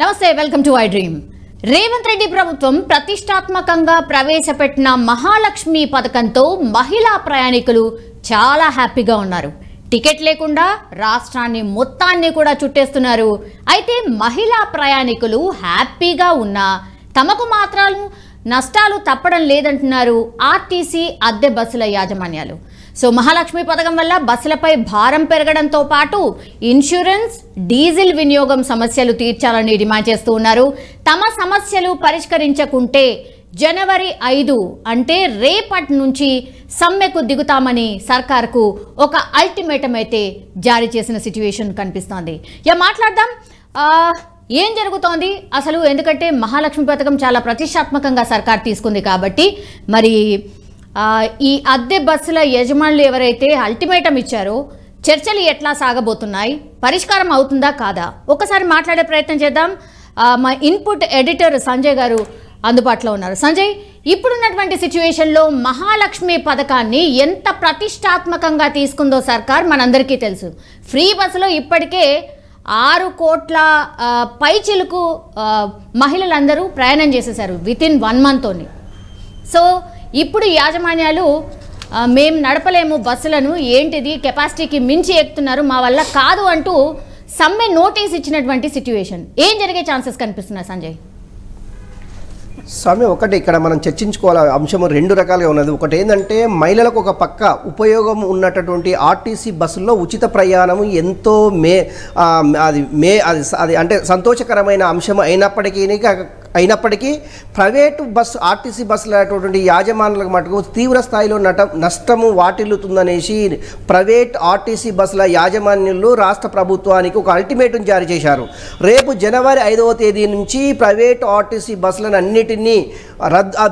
నమస్తే, welcome to I dream. Revanth Reddy ప్రభుత్వం ప్రతిష్టాత్మకంగా ప్రవేశపెట్టిన మహాలక్ష్మి పథకంతో మహిళా ప్రయాణికులు చాలా హ్యాపీగా ఉన్నారు. టికెట్ లేకుండా రాష్ట్రాన్ని మొత్తాన్ని కూడా చుట్టేస్తున్నారు. అయితే మహిళా ప్రయాణికులు హ్యాపీగా ఉన్నా తమకు మాత్రం నష్టాలు తప్పడం లేదంటున్నారు ఆర్టీసీ అద్దె బస్సుల యాజమాన్యాలు. సో మహాలక్ష్మి పథకం వల్ల బస్సులపై భారం పెరగడంతో పాటు ఇన్సూరెన్స్, డీజిల్ వినియోగం సమస్యలు తీర్చాలని డిమాండ్ చేస్తూ ఉన్నారు. తమ సమస్యలు పరిష్కరించకుంటే జనవరి 5 అంటే రేపటి నుంచి సమ్మెకు దిగుతామని సర్కార్కు ఒక అల్టిమేటం అయితే జారీ చేసిన సిచ్యువేషన్ కనిపిస్తోంది. మాట్లాడదాం ఏం జరుగుతోంది అసలు. ఎందుకంటే మహాలక్ష్మి పథకం చాలా ప్రతిష్టాత్మకంగా సర్కార్ తీసుకుంది కాబట్టి మరి ఈ అద్దె బస్సుల యజమానులు ఎవరైతే అల్టిమేటం ఇచ్చారో చర్చలు ఎట్లా సాగబోతున్నాయి, పరిష్కారం అవుతుందా కాదా, ఒకసారి మాట్లాడే ప్రయత్నం చేద్దాం. మా ఇన్పుట్ ఎడిటర్ సంజయ్ గారు అందుబాటులో ఉన్నారు. సంజయ్, ఇప్పుడున్నటువంటి సిచ్యువేషన్లో మహాలక్ష్మి పథకాన్ని ఎంత ప్రతిష్టాత్మకంగా తీసుకుందో సర్కార్ మనందరికీ తెలుసు. ఫ్రీ బస్సులో ఇప్పటికే 6 కోట్ల పైచిలుకు మహిళలందరూ ప్రయాణం చేసేశారు వితిన్ 1 మంత్తోని. సో ఇప్పుడు యాజమాన్యాలు మేము నడపలేము బస్సులను, ఏంటిది కెపాసిటీకి మించి ఎక్కుతున్నారు, మా వల్ల కాదు అంటూ సమ్మె నోటీస్ ఇచ్చినటువంటి సిచ్యువేషన్. ఏం జరిగే ఛాన్సెస్ కనిపిస్తున్నాయి సంజయ్? స్వామి, ఒకటి ఇక్కడ మనం చర్చించుకోవాల అంశం 2 రకాలుగా ఉన్నది. ఒకటి ఏంటంటే మహిళలకు ఒక పక్క ఉపయోగం ఉన్నటువంటి ఆర్టీసీ బస్సుల్లో ఉచిత ప్రయాణం ఎంతో అది అంటే సంతోషకరమైన అంశం అయినప్పటికీ ప్రైవేటు బస్సు ఆర్టీసీ బస్సులు అనేటువంటి యాజమానులకు మటుకు తీవ్ర స్థాయిలో నష్టము వాటిల్లుతుందనేసి ప్రైవేట్ ఆర్టీసీ బస్సుల యాజమాన్యులు రాష్ట్ర ప్రభుత్వానికి ఒక అల్టిమేటం జారీ చేశారు. రేపు జనవరి 5వ తేదీ నుంచి ప్రైవేట్ ఆర్టీసీ బస్సులను అన్నిటినీ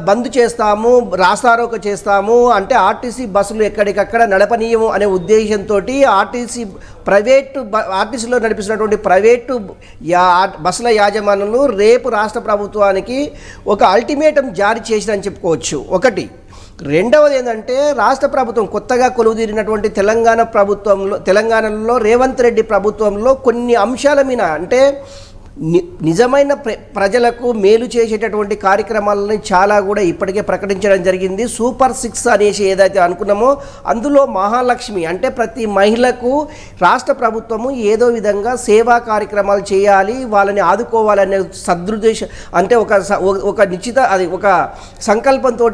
బంద్ చేస్తాము, రాస్తారోక చేస్తాము, అంటే ఆర్టీసీ బస్సులు ఎక్కడికక్కడ నడపనీయము అనే ఉద్దేశంతో ఆర్టీసీలో నడిపిస్తున్నటువంటి ప్రైవేటు బస్సుల యాజమానులు రేపు రాష్ట్ర ప్రభుత్వానికి ఒక అల్టిమేటం జారీ చేసినని చెప్పుకోవచ్చు. ఒకటి. రెండవది ఏంటంటే రాష్ట్ర ప్రభుత్వం కొత్తగా కొలువుదీరినటువంటి తెలంగాణలో రేవంత్ రెడ్డి ప్రభుత్వంలో కొన్ని అంశాల మీద అంటే నిజమైన ప్రజలకు మేలు చేసేటటువంటి కార్యక్రమాలని చాలా కూడా ఇప్పటికే ప్రకటించడం జరిగింది. సూపర్ 6 అనేసి ఏదైతే అనుకున్నామో అందులో మహాలక్ష్మి అంటే ప్రతి మహిళకు రాష్ట్ర ప్రభుత్వము ఏదో విధంగా సేవా కార్యక్రమాలు చేయాలి, వాళ్ళని ఆదుకోవాలనే సదృద్దేశం అంటే ఒక సంకల్పంతో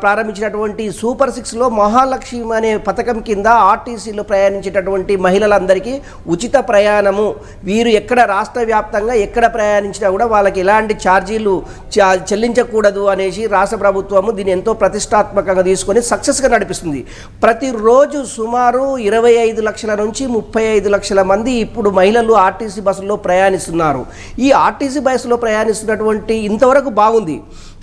ప్రారంభించినటువంటి సూపర్ 6లో మహాలక్ష్మి అనే పథకం కింద ఆర్టీసీలో ప్రయాణించేటటువంటి మహిళలందరికీ ఉచిత ప్రయాణము, వీరు ఎక్కడ రాష్ట్ర వ్యాప్తంగా ఎక్కడ ప్రయాణించినా కూడా వాళ్ళకి ఎలాంటి ఛార్జీలు చెల్లించకూడదు అనేసి రాష్ట్ర ప్రభుత్వము దీన్ని ఎంతో ప్రతిష్టాత్మకంగా తీసుకొని సక్సెస్గా నడిపిస్తుంది. ప్రతిరోజు సుమారు 25 లక్షల నుంచి 35 లక్షల మంది ఇప్పుడు మహిళలు ఆర్టీసీ బస్సులో ప్రయాణిస్తున్నారు. ఈ ఆర్టీసీ బస్సులో ప్రయాణిస్తున్నటువంటి ఇంతవరకు బాగుంది.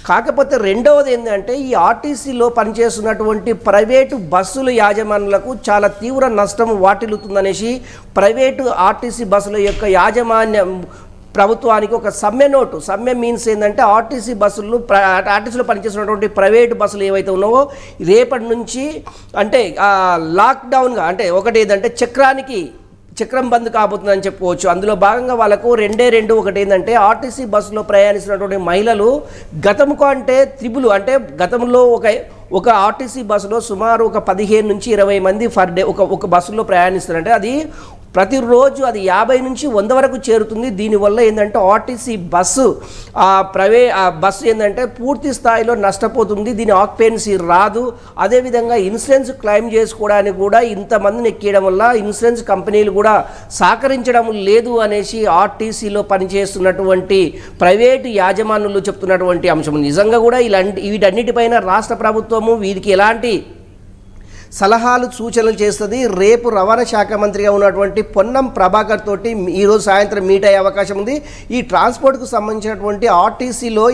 కాకపోతే రెండవది ఏంటంటే ఈ ఆర్టీసీలో పనిచేస్తున్నటువంటి ప్రైవేటు బస్సుల యాజమానులకు చాలా తీవ్ర నష్టం వాటిల్లుతుందనేసి ప్రైవేటు ఆర్టీసీ బస్సుల యొక్క యాజమాన్యం ప్రభుత్వానికి ఒక సమ్మె మీన్స్ ఏంటంటే ఆర్టీసీలో పనిచేస్తున్నటువంటి ప్రైవేటు బస్సులు ఏవైతే ఉన్నావో రేపటి నుంచి అంటే లాక్డౌన్గా అంటే ఒకటి ఏంటంటే చక్రం బంద్ కాబోతుందని చెప్పుకోవచ్చు. అందులో భాగంగా వాళ్ళకు 2 ఒకటి ఏంటంటే ఆర్టీసీ బస్సులో ప్రయాణిస్తున్నటువంటి మహిళలు గతంకు అంటే అంటే గతంలో ఒక ఆర్టీసీ బస్సులో సుమారు ఒక 15 నుంచి 20 మంది ఫర్ డే ఒక బస్సులో ప్రయాణిస్తారంటే అది ప్రతిరోజు అది 50 నుంచి 100 వరకు చేరుతుంది. దీనివల్ల ఏంటంటే ఆర్టీసీ బస్సు బస్సు ఏంటంటే పూర్తి స్థాయిలో నష్టపోతుంది, దీని ఆక్యుపెన్సీ రాదు. అదేవిధంగా ఇన్సూరెన్స్ క్లెయిమ్ చేసుకోవడానికి కూడా ఇంతమందిని ఎక్కియడం వల్ల ఇన్సూరెన్స్ కంపెనీలు కూడా సహకరించడం లేదు అనేసి ఆర్టీసీలో పనిచేస్తున్నటువంటి ప్రైవేటు యాజమానులు చెప్తున్నటువంటి అంశం. నిజంగా కూడా వీటన్నిటిపైన రాష్ట్ర ప్రభుత్వము వీరికి ఎలాంటి సలహాలు సూచనలు చేస్తుంది. రేపు రవాణా శాఖ మంత్రిగా ఉన్నటువంటి పొన్నం ప్రభాకర్ తోటి ఈరోజు సాయంత్రం మీట్ అయ్యే అవకాశం ఉంది. ఈ ట్రాన్స్పోర్ట్కు సంబంధించినటువంటి ఆర్టీసీలో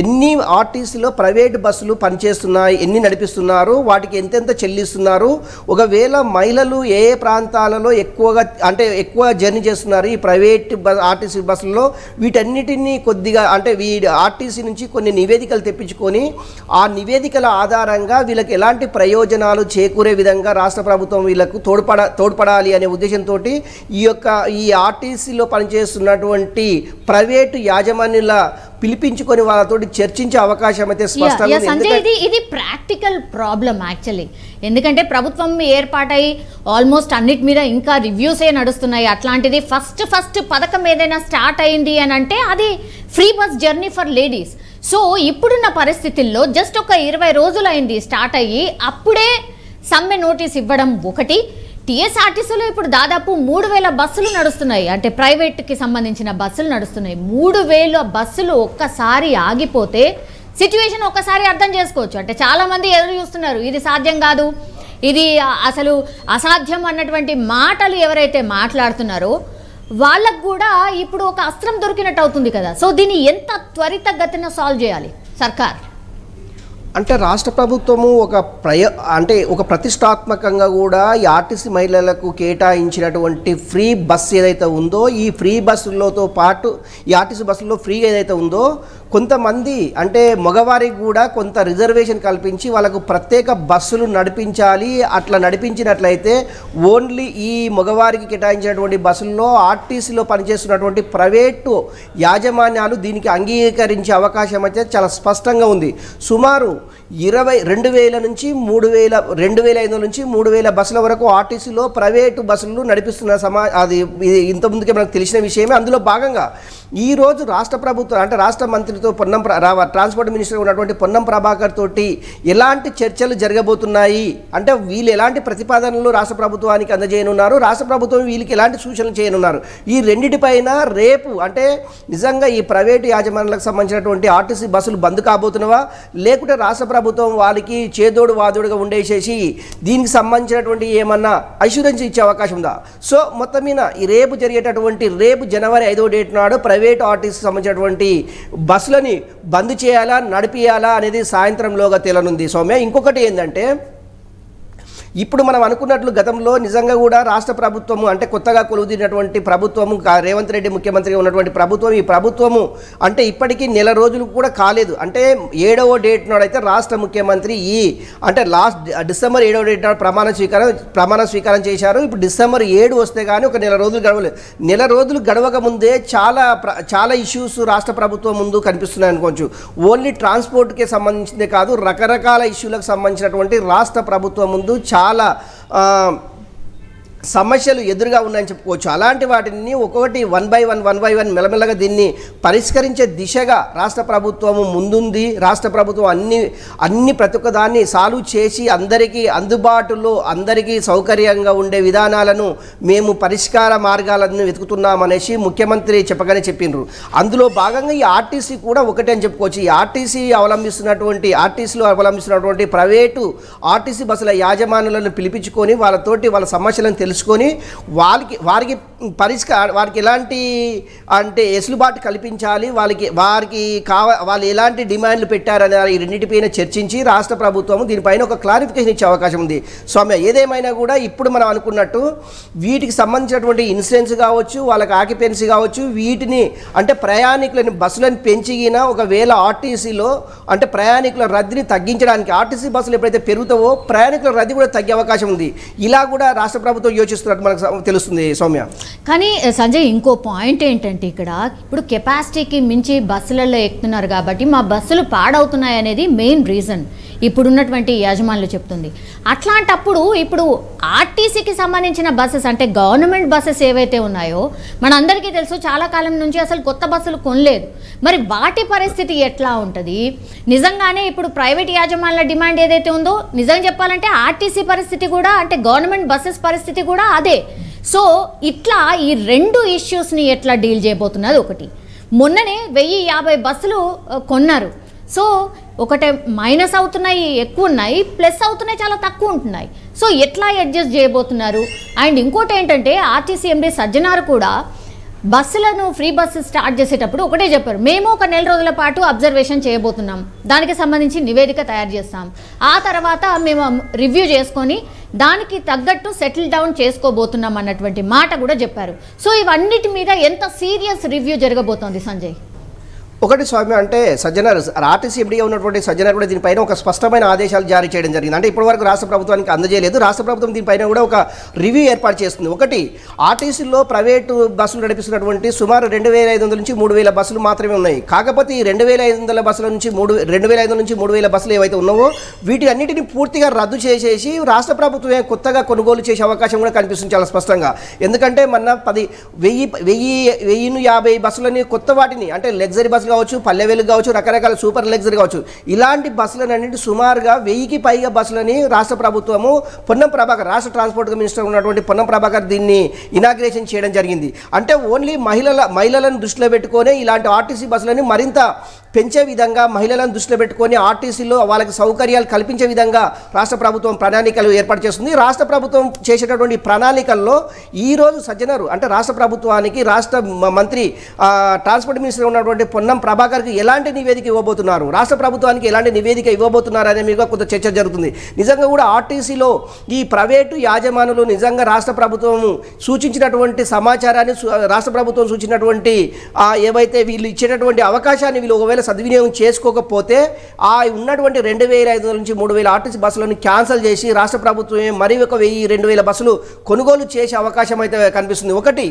ఎన్ని ఆర్టీసీలో ప్రైవేటు బస్సులు పనిచేస్తున్నాయి, ఎన్ని నడిపిస్తున్నారు, వాటికి ఎంతెంత చెల్లిస్తున్నారు, ఒకవేళ మహిళలు ఏ ప్రాంతాలలో ఎక్కువ జర్నీ చేస్తున్నారు ఈ ప్రైవేట్ ఆర్టీసీ బస్సుల్లో, వీటన్నిటినీ కొద్దిగా అంటే ఆర్టీసీ నుంచి కొన్ని నివేదికలు తెప్పించుకొని ఆ నివేదికల ఆధారంగా వీళ్ళకి ఎలాంటి ప్రయోజనాలు చేకూరే విధంగా రాష్ట్ర ప్రభుత్వం వీళ్ళకు తోడ్పడాలి అనే ఉద్దేశంతో ఈ ఆర్టీసీలో పనిచేస్తున్నటువంటి ప్రైవేటు యాజమాన్యుల పిలిపించుకొని వాళ్ళతోటి చర్చించే అవకాశం అయితే స్పష్టంగా సంజయ్ ఇది ప్రాక్టికల్ ప్రాబ్లం యాక్చువల్లీ. ఎందుకంటే ప్రభుత్వం ఏర్పాటై ఆల్మోస్ట్ అన్నిటి మీద ఇంకా రివ్యూసే నడుస్తున్నాయి. అట్లాంటిది ఫస్ట్ పథకం ఏదైనా స్టార్ట్ అయింది అని అంటే అది free bus journey for ladies. So ఇప్పుడున్న పరిస్థితుల్లో జస్ట్ ఒక 20 రోజులు అయింది స్టార్ట్ అయ్యి, అప్పుడే సమ్మె నోటీస్ ఇవ్వడం ఒకటి. టీఎస్ఆర్టీసీలో ఇప్పుడు దాదాపు 3000 బస్సులు నడుస్తున్నాయి, అంటే ప్రైవేట్కి సంబంధించిన బస్సులు నడుస్తున్నాయి. 3000 బస్సులు ఒక్కసారి ఆగిపోతే సిచ్యువేషన్ ఒక్కసారి అర్థం చేసుకోవచ్చు. అంటే చాలామంది ఎదురు చూస్తున్నారు, ఇది సాధ్యం కాదు, ఇది అసలు అసాధ్యం అన్నటువంటి మాటలు ఎవరైతే మాట్లాడుతున్నారో వాళ్ళకు కూడా ఇప్పుడు ఒక అస్త్రం దొరికినట్టు అవుతుంది కదా. సో దీన్ని ఎంత త్వరితగతిన సాల్వ్ చేయాలి సర్కార్? అంటే రాష్ట్ర ప్రభుత్వము ఒక ప్రతిష్టాత్మకంగా కూడా ఈ ఆర్టీసీ మహిళలకు కేటాయించినటువంటి ఫ్రీ బస్సు ఏదైతే ఉందో, ఈ ఫ్రీ బస్సులతో పాటు ఈ ఆర్టీసీ బస్సుల్లో ఫ్రీ ఏదైతే ఉందో కొంతమంది అంటే మగవారికి కూడా కొంత రిజర్వేషన్ కల్పించి వాళ్ళకు ప్రత్యేక బస్సులు నడిపించాలి. అట్లా నడిపించినట్లయితే ఓన్లీ ఈ మగవారికి కేటాయించినటువంటి బస్సుల్లో ఆర్టీసీలో పనిచేస్తున్నటువంటి ప్రైవేటు యాజమాన్యాలు దీనికి అంగీకరించే అవకాశం అయితే చాలా స్పష్టంగా ఉంది. సుమారు 2000 నుంచి 2500 నుంచి 3000 బస్సుల వరకు ఆర్టీసీలో ప్రైవేటు బస్సులు నడిపిస్తున్న అది ఇంతకుముందుకే మనకు తెలిసిన విషయమే. అందులో భాగంగా ఈరోజు రాష్ట్ర ప్రభుత్వం అంటే రాష్ట్ర మంత్రితో ట్రాన్స్పోర్ట్ మినిస్టర్ ఉన్నటువంటి పొన్నం ప్రభాకర్ తోటి ఎలాంటి చర్చలు జరగబోతున్నాయి అంటే వీళ్ళు ఎలాంటి ప్రతిపాదనలు రాష్ట్ర ప్రభుత్వానికి అందజేయనున్నారు, రాష్ట్ర ప్రభుత్వం వీళ్ళకి ఎలాంటి సూచనలు చేయనున్నారు, ఈ రెండింటిపైన రేపు అంటే నిజంగా ఈ ప్రైవేటు యాజమాన్యాలకు సంబంధించినటువంటి ఆర్టీసీ బస్సులు బంద్ కాబోతున్నవా, లేకుంటే రాష్ట్ర ప్రభుత్వం వాళ్ళకి చేదోడు వాదోడుగా ఉండేసేసి దీనికి సంబంధించినటువంటి ఏమన్నా అష్యూరెన్స్ ఇచ్చే అవకాశం ఉందా? సో మొత్తం మీద ఈ రేపు జనవరి 5వ డేట్ నాడు ప్రైవేట్ ఆర్టీసీకి సంబంధించినటువంటి బస్సులని బంద్ చేయాలా నడిపియాలా అనేది సాయంత్రంలోగా తేలనుంది సౌమ్య. ఇంకొకటి ఏంటంటే ఇప్పుడు మనం అనుకున్నట్లు గతంలో నిజంగా కూడా రాష్ట్ర ప్రభుత్వము అంటే కొత్తగా కొలువుదీరినటువంటి ప్రభుత్వము రేవంత్ రెడ్డి ముఖ్యమంత్రిగా ఉన్నటువంటి ప్రభుత్వం ఈ ప్రభుత్వము అంటే ఇప్పటికీ నెల రోజులు కూడా కాలేదు. అంటే 7వ డేట్ నాడు అయితే రాష్ట్ర ముఖ్యమంత్రి అంటే డిసెంబర్ 7వ డేట్ నాడు ప్రమాణ స్వీకారం చేశారు. ఇప్పుడు డిసెంబర్ 7 వస్తే కానీ ఒక నెల రోజులు గడవలేదు. నెల రోజులు గడవక ముందే చాలా ఇష్యూస్ రాష్ట్ర ప్రభుత్వం ముందు కనిపిస్తున్నాయి అనుకోవచ్చు. ఓన్లీ ట్రాన్స్పోర్ట్కే సంబంధించిందే కాదు రకరకాల ఇష్యూలకు సంబంధించినటువంటి రాష్ట్ర ప్రభుత్వం ముందు చాలా సమస్యలు ఎదురుగా ఉన్నాయని చెప్పుకోవచ్చు. అలాంటి వాటిని ఒక్కొక్కటి వన్ బై వన్ మెల్లమెల్లగా దీన్ని పరిష్కరించే దిశగా రాష్ట్ర ప్రభుత్వము ముందుంది. రాష్ట్ర ప్రభుత్వం అన్ని ప్రతి ఒక్క దాన్ని సాల్వ్ చేసి అందరికీ అందుబాటులో అందరికీ సౌకర్యంగా ఉండే విధానాలను మేము పరిష్కార మార్గాలను వెతుకుతున్నామనేసి ముఖ్యమంత్రి చెప్పగానే చెప్పిండ్రు. అందులో భాగంగా ఈ ఆర్టీసీ కూడా ఒకటే అని చెప్పుకోవచ్చు. ఈ ఆర్టీసీలో అవలంబిస్తున్నటువంటి ప్రైవేటు ఆర్టీసీ బస్సుల యాజమానులను పిలిపించుకొని వాళ్ళ సమస్యలను తెలుసుకొని వారికి ఎలాంటి అంటే ఎసులుబాటు కల్పించాలి, వాళ్ళు ఎలాంటి డిమాండ్లు పెట్టారని ఈ రెండింటిపైన చర్చించి రాష్ట్ర ప్రభుత్వం దీనిపైన ఒక క్లారిఫికేషన్ ఇచ్చే అవకాశం ఉంది సౌమ్య. ఏదేమైనా కూడా ఇప్పుడు మనం అనుకున్నట్టు వీటికి సంబంధించినటువంటి ఇన్సూరెన్స్ కావచ్చు, వాళ్ళకి ఆక్యుపెన్సీ కావచ్చు, వీటిని అంటే ప్రయాణికులను బస్సులను పెంచిగిన ఒకవేళ ఆర్టీసీలో అంటే ప్రయాణికుల రద్దీని తగ్గించడానికి ఆర్టీసీ బస్సులు ఎప్పుడైతే పెరుగుతావో ప్రయాణికుల రద్దీ కూడా తగ్గే అవకాశం ఉంది. ఇలా కూడా రాష్ట్ర ప్రభుత్వం యోచిస్తున్నట్టు మనకు తెలుస్తుంది సౌమ్య. కానీ సంజయ్ ఇంకో పాయింట్ ఏంటంటే ఇప్పుడు కెపాసిటీకి మించి బస్సులలో ఎక్కుతున్నారు కాబట్టి మా బస్సులు పాడవుతున్నాయి అనేది మెయిన్ రీజన్ ఇప్పుడున్నటువంటి యాజమాన్యులు చెప్తుంది. అట్లాంటప్పుడు ఇప్పుడు ఆర్టీసీకి సంబంధించిన బస్సెస్ అంటే గవర్నమెంట్ బస్సెస్ ఏవైతే ఉన్నాయో మనందరికీ తెలుసు చాలా కాలం నుంచి అసలు కొత్త బస్సులు కొనలేదు. మరి వాటి పరిస్థితి ఎట్లా ఉంటుంది? నిజంగానే ఇప్పుడు ప్రైవేట్ యాజమాన్యుల డిమాండ్ ఏదైతే ఉందో నిజంగా చెప్పాలంటే ఆర్టీసీ పరిస్థితి కూడా అంటే గవర్నమెంట్ బస్సెస్ పరిస్థితి కూడా అదే. సో ఇట్లా ఈ రెండు ఇష్యూస్ని ఎట్లా డీల్ చేయబోతున్నది ఒకటి. మొన్ననే 1050 బస్సులు కొన్నారు. సో ఒకటే మైనస్ అవుతున్నాయి ఎక్కువ ఉన్నాయి, ప్లస్ అవుతున్నాయి చాలా తక్కువ ఉంటున్నాయి. సో ఎట్లా అడ్జస్ట్ చేయబోతున్నారు? అండ్ ఇంకోటి ఏంటంటే ఆర్టీసీ ఎండీ సజ్జనార్ కూడా బస్సులను ఫ్రీ బస్సు స్టార్ట్ చేసేటప్పుడు ఒకటే చెప్పారు, మేము ఒక నెల రోజుల పాటు అబ్జర్వేషన్ చేయబోతున్నాం, దానికి సంబంధించి నివేదిక తయారు చేస్తాం, ఆ తర్వాత మేము రివ్యూ చేసుకొని దానికి తగ్గట్టు సెటిల్ డౌన్ చేసుకోబోతున్నాం అన్నటువంటి మాట కూడా చెప్పారు. సో ఇవన్నిటి మీద ఎంత సీరియస్ రివ్యూ జరగబోతోంది సంజయ్? ఒకటి స్వామి అంటే సజ్జనర్ ఆర్టీసీ ఎండీగా ఉన్నటువంటి సజ్జనర్ కూడా దీనిపైన ఒక స్పష్టమైన ఆదేశాలు జారీ చేయడం జరిగింది. అంటే ఇప్పటివరకు రాష్ట్ర ప్రభుత్వానికి అందజేయలేదు. రాష్ట్ర ప్రభుత్వం దీనిపైన కూడా ఒక రివ్యూ ఏర్పాటు చేస్తుంది. ఒకటి, ఆర్టీసీలో ప్రైవేటు బస్సులు నడిపిస్తున్నటువంటి సుమారు 2500 నుంచి 3000 బస్సులు మాత్రమే ఉన్నాయి. కాకపోతే ఈ 2500 బస్సుల నుంచి 2500 నుంచి 3000 బస్సులు ఏవైతే ఉన్నావో వీటి అన్నిటిని పూర్తిగా రద్దు చేసేసి రాష్ట్ర ప్రభుత్వమే కొత్తగా కొనుగోలు చేసే అవకాశం కూడా కనిపిస్తుంది చాలా స్పష్టంగా. ఎందుకంటే మన 1050 బస్సులని కొత్త వాటిని అంటే లగ్జరీ బస్సులు కావచ్చు, పల్లె వెలుగు కావచ్చు, రకరకాల సూపర్ లగ్జరీ కావచ్చు, ఇలాంటి బస్సులన్నింటి సుమారుగా 1000కి పైగా బస్సులని రాష్ట్ర ప్రభుత్వము పొన్నం ప్రభాకర్ రాష్ట్ర ట్రాన్స్పోర్ట్ మినిస్టర్ ఉన్నటువంటి పొన్నం ప్రభాకర్ దీన్ని ఇనాగ్రేషన్ చేయడం జరిగింది. అంటే ఓన్లీ మహిళలను దృష్టిలో పెట్టుకొని ఇలాంటి ఆర్టీసీ బస్సులని మరింత పెంచే విధంగా, మహిళలను దృష్టిలో పెట్టుకొని ఆర్టీసీలో వాళ్ళకి సౌకర్యాలు కల్పించే విధంగా రాష్ట్ర ప్రభుత్వం ప్రణాళికలు ఏర్పాటు చేస్తుంది. రాష్ట్ర ప్రభుత్వం చేసేటటువంటి ప్రణాళికల్లో ఈరోజు సజ్జనరు అంటే రాష్ట్ర ప్రభుత్వానికి రాష్ట్ర మంత్రి ట్రాన్స్పోర్ట్ మినిస్టర్ ఉన్నటువంటి పొన్నం ప్రభాకర్కి ఎలాంటి నివేదిక ఇవ్వబోతున్నారు, రాష్ట్ర ప్రభుత్వానికి ఎలాంటి నివేదిక ఇవ్వబోతున్నారు అనే మీద కొంత చర్చ జరుగుతుంది. నిజంగా కూడా ఆర్టీసీలో ఈ ప్రైవేటు యాజమానులు నిజంగా రాష్ట్ర ప్రభుత్వం సూచించినటువంటి సమాచారాన్ని రాష్ట్ర ప్రభుత్వం సూచించినటువంటి ఏవైతే వీళ్ళు ఇచ్చేటటువంటి అవకాశాన్ని వీళ్ళు ఒకవేళ సద్వినియోగం చేసుకోకపోతే ఆ ఉన్నటువంటి 2500 నుంచి 3000 ఆర్టీసీ బస్సులను క్యాన్సిల్ చేసి రాష్ట్ర ప్రభుత్వమే మరి ఒక 1000-2000 బస్సులు కొనుగోలు చేసే అవకాశం అయితే కనిపిస్తుంది.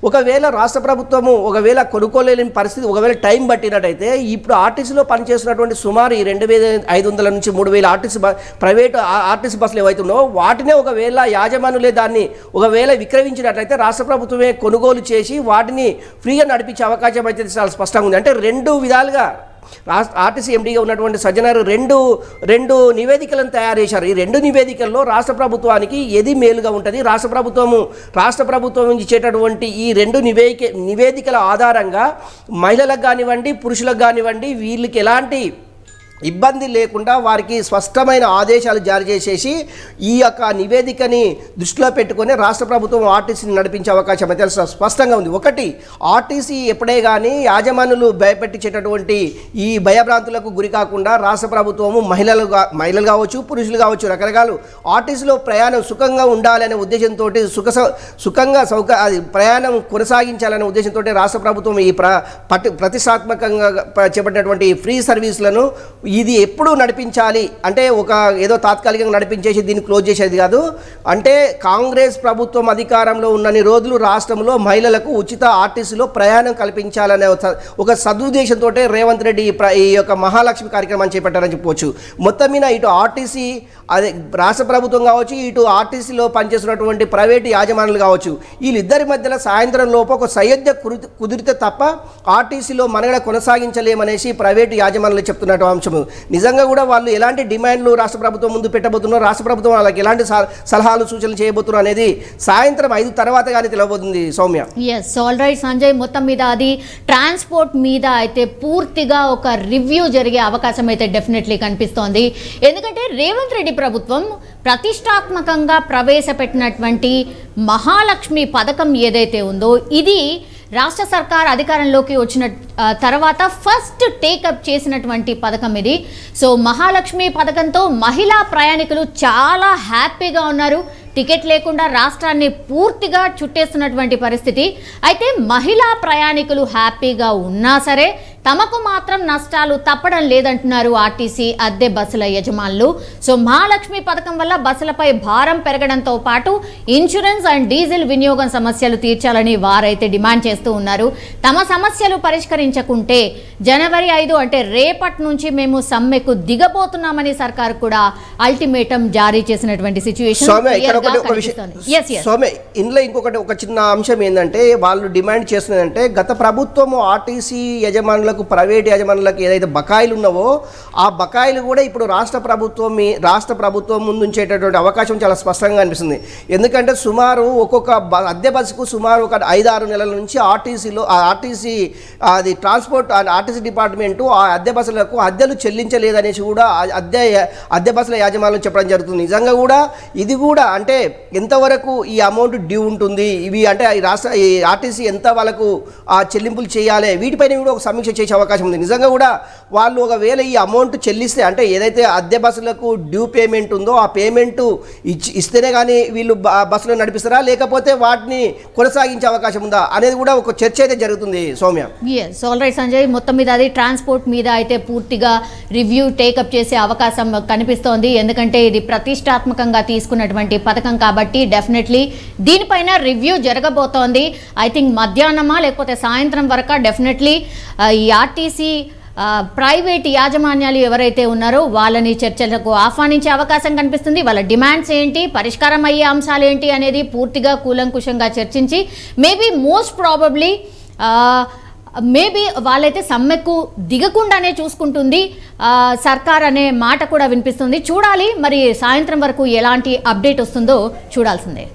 ఒకవేళ రాష్ట్ర ప్రభుత్వము ఒకవేళ కొనుక్కోలేని పరిస్థితి ఒకవేళ టైం పట్టినట్టయితే ఇప్పుడు ఆర్టీసీలో పనిచేస్తున్నటువంటి సుమారు ఈ 2500 నుంచి 3000 ప్రైవేట్ ఆర్టీసీ బస్సులు ఏవైతే ఉన్నాయో వాటినే ఒకవేళ యాజమానులే దాన్ని ఒకవేళ విక్రయించినట్లయితే రాష్ట్ర ప్రభుత్వమే కొనుగోలు చేసి వాటిని ఫ్రీగా నడిపించే అవకాశం అయితే చాలా స్పష్టంగా ఉంది. అంటే రెండు విధాలుగా ఆర్టీసీ ఎండీగా ఉన్నటువంటి సజ్జనర్ రెండు నివేదికలను తయారు చేశారు. ఈ రెండు నివేదికల్లో రాష్ట్ర ప్రభుత్వానికి ఏది మేలుగా ఉంటుంది, రాష్ట్ర ప్రభుత్వం ఇచ్చేటటువంటి ఈ రెండు నివేదికల ఆధారంగా మహిళలకు కానివ్వండి, పురుషులకు కానివ్వండి, వీళ్ళకి ఎలాంటి ఇబ్బంది లేకుండా వారికి స్పష్టమైన ఆదేశాలు జారీ చేసేసి ఈ యొక్క నివేదికని దృష్టిలో పెట్టుకొని రాష్ట్ర ప్రభుత్వం ఆర్టీసీని నడిపించే అవకాశం అయితే స్పష్టంగా ఉంది. ఒకటి, ఆర్టీసీ ఎప్పుడే కానీ యాజమానులు భయపెట్టించేటటువంటి ఈ భయభ్రాంతులకు గురి కాకుండా రాష్ట్ర ప్రభుత్వము మహిళలు కావచ్చు, పురుషులు కావచ్చు, రకరకాల ఆర్టీసీలో ప్రయాణం సుఖంగా ఉండాలనే ఉద్దేశంతో ప్రయాణం కొనసాగించాలనే ఉద్దేశంతో రాష్ట్ర ప్రభుత్వం ఈ ప్రతిష్టాత్మకంగా చేపట్టినటువంటి ఫ్రీ సర్వీసులను ఇది ఎప్పుడు నడిపించాలి అంటే ఏదో తాత్కాలికంగా నడిపించేసి దీన్ని క్లోజ్ చేసేది కాదు. అంటే కాంగ్రెస్ ప్రభుత్వం అధికారంలో ఉన్నన్ని రోజులు రాష్ట్రంలో మహిళలకు ఉచిత ఆర్టీసీలో ప్రయాణం కల్పించాలనే ఒక సదుద్దేశంతో రేవంత్ రెడ్డి ఈ యొక్క మహాలక్ష్మి కార్యక్రమాన్ని చేపట్టారని చెప్పవచ్చు. మొత్తం మీద ఇటు ఆర్టీసీ అదే రాష్ట్ర ప్రభుత్వం కావచ్చు, ఇటు ఆర్టీసీలో పనిచేస్తున్నటువంటి ప్రైవేటు యాజమానులు కావచ్చు, వీళ్ళిద్దరి మధ్యలో సాయంత్రం లోపు ఒక సయోధ్య కుదిరితే తప్ప ఆర్టీసీలో మనగడ కొనసాగించలేమనేసి ప్రైవేటు యాజమానులు చెప్తున్నట్టు అంశం. నిజంగా కూడా వాళ్ళు ఎలాంటి డిమాండ్లు రాష్ట్ర ప్రభుత్వం ముందు పెట్టబోతున్నారు, రాష్ట్ర ప్రభుత్వం వాళ్ళకి ఎలాంటి సలహాలు సూచనలు చేయబోతున్నారు అనేది సాయంత్రం 5 తర్వాత కానీ తెలియబోతుంది. Soumya, yes, all right Sanjay, మొత్తం మీద అది ట్రాన్స్పోర్ట్ మీద అయితే పూర్తిగా ఒక రివ్యూ జరిగే అవకాశం అయితే డెఫినెట్లీ కనిపిస్తోంది. ఎందుకంటే రేవంత్ రెడ్డి ప్రభుత్వం ప్రతిష్టాత్మకంగా ప్రవేశపెట్టినటువంటి మహాలక్ష్మి పథకం ఏదైతే ఉందో ఇది రాష్ట్ర సర్కార్ అధికారంలోకి వచ్చిన తర్వాత ఫస్ట్ టేకప్ చేసినటువంటి పథకం ఇది. సో మహాలక్ష్మి పథకంతో మహిళా ప్రయాణికులు చాలా హ్యాపీగా ఉన్నారు. టికెట్ లేకుండా రాష్ట్రాన్ని పూర్తిగా చుట్టేస్తున్నటువంటి పరిస్థితి. అయితే మహిళా ప్రయాణికులు హ్యాపీగా ఉన్నా సరే తమకు మాత్రం నష్టాలు తప్పడం లేదంటున్నారు ఆర్టీసీ అద్దె బస్సుల యజమానులు. సో మహాలక్ష్మి పథకం వల్ల బస్సులపై భారం పెరగడంతో పాటు ఇన్సూరెన్స్ అండ్ డీజిల్ వినియోగం సమస్యలు తీర్చాలని వారైతే డిమాండ్ చేస్తూ ఉన్నారు. తమ సమస్యలు పరిష్కరించకుంటే జనవరి 5 అంటే రేపటి నుంచి మేము సమ్మెకు దిగబోతున్నామని సర్కార్ కూడా అల్టిమేటం జారీ చేసినటువంటి సిచ్యువేషన్. ఇందులో ఇంకొకటి ఒక చిన్న అంశం ఏంటంటే వాళ్ళు డిమాండ్ చేస్తున్నదంటే గత ప్రభుత్వము ఆర్టీసీ యజమానులకు ప్రైవేట్ యజమానులకు ఏదైతే బకాయిలు ఉన్నావో ఆ బకాయిలు కూడా ఇప్పుడు రాష్ట్ర ప్రభుత్వం ముందుంచేటటువంటి అవకాశం చాలా స్పష్టంగా అనిపిస్తుంది. ఎందుకంటే సుమారు ఒక్కొక్క అద్దె బస్సుకు సుమారు ఒక 5-6 నెలల నుంచి ఆర్టీసీ అది ట్రాన్స్పోర్ట్ ఆర్టీసీ డిపార్ట్మెంటు ఆ అద్దె బస్సులకు అద్దెలు చెల్లించలేదనేసి కూడా అద్దె బస్సుల యాజమాన్యం చెప్పడం జరుగుతుంది. నిజంగా కూడా ఇది కూడా అంటే ఎంతవరకు ఈ అమౌంట్ డ్యూ ఉంటుంది, ఇవి అంటే ఈ ఆర్టీసీ ఎంత వాళ్ళకు చెల్లింపులు చేయాలి, వీటిపైన కూడా ఒక సమీక్ష చేసే అవకాశం ఉంది. నిజంగా కూడా వాళ్ళు ఒకవేళ ఈ అమౌంట్ చెల్లిస్తే, అంటే ఏదైతే అద్దె బస్సులకు డ్యూ పేమెంట్ ఉందో ఆ పేమెంట్ ఇస్తేనే కానీ వీళ్ళు బస్సులో నడిపిస్తారా, లేకపోతే వాటిని కొనసాగించే అవకాశం ఉందా అనేది కూడా ఒక చర్చ అయితే జరుగుతుంది Soumya. Yes, all right Sanjay, మొత్తం మీద అది ట్రాన్స్పోర్ట్ మీద అయితే పూర్తిగా రివ్యూ టేకప్ చేసే అవకాశం కనిపిస్తోంది. ఎందుకంటే ఇది ప్రతిష్టాత్మకంగా తీసుకున్నటువంటి పథకం కాబట్టి డెఫినెట్లీ దీనిపైన రివ్యూ జరగబోతోంది. ఐ థింక్ మధ్యాహ్నమా లేకపోతే సాయంత్రం వరకు డెఫినెట్లీ ఈ ఆర్టీసీ ప్రైవేట్ యాజమాన్యాలు ఎవరైతే ఉన్నారో వాళ్ళని చర్చలకు ఆహ్వానించే అవకాశం కనిపిస్తుంది. వాళ్ళ డిమాండ్స్ ఏంటి, పరిష్కారం అయ్యే అంశాలు ఏంటి అనేది పూర్తిగా కూలంకుషంగా చర్చించి మోస్ట్ ప్రాబబ్లీ వాళ్ళైతే సమ్మెకు దిగకుండానే చూసుకుంటుంది సర్కార్ అనే మాట కూడా వినిపిస్తుంది. చూడాలి మరి సాయంత్రం వరకు ఎలాంటి అప్డేట్ వస్తుందో చూడాల్సిందే.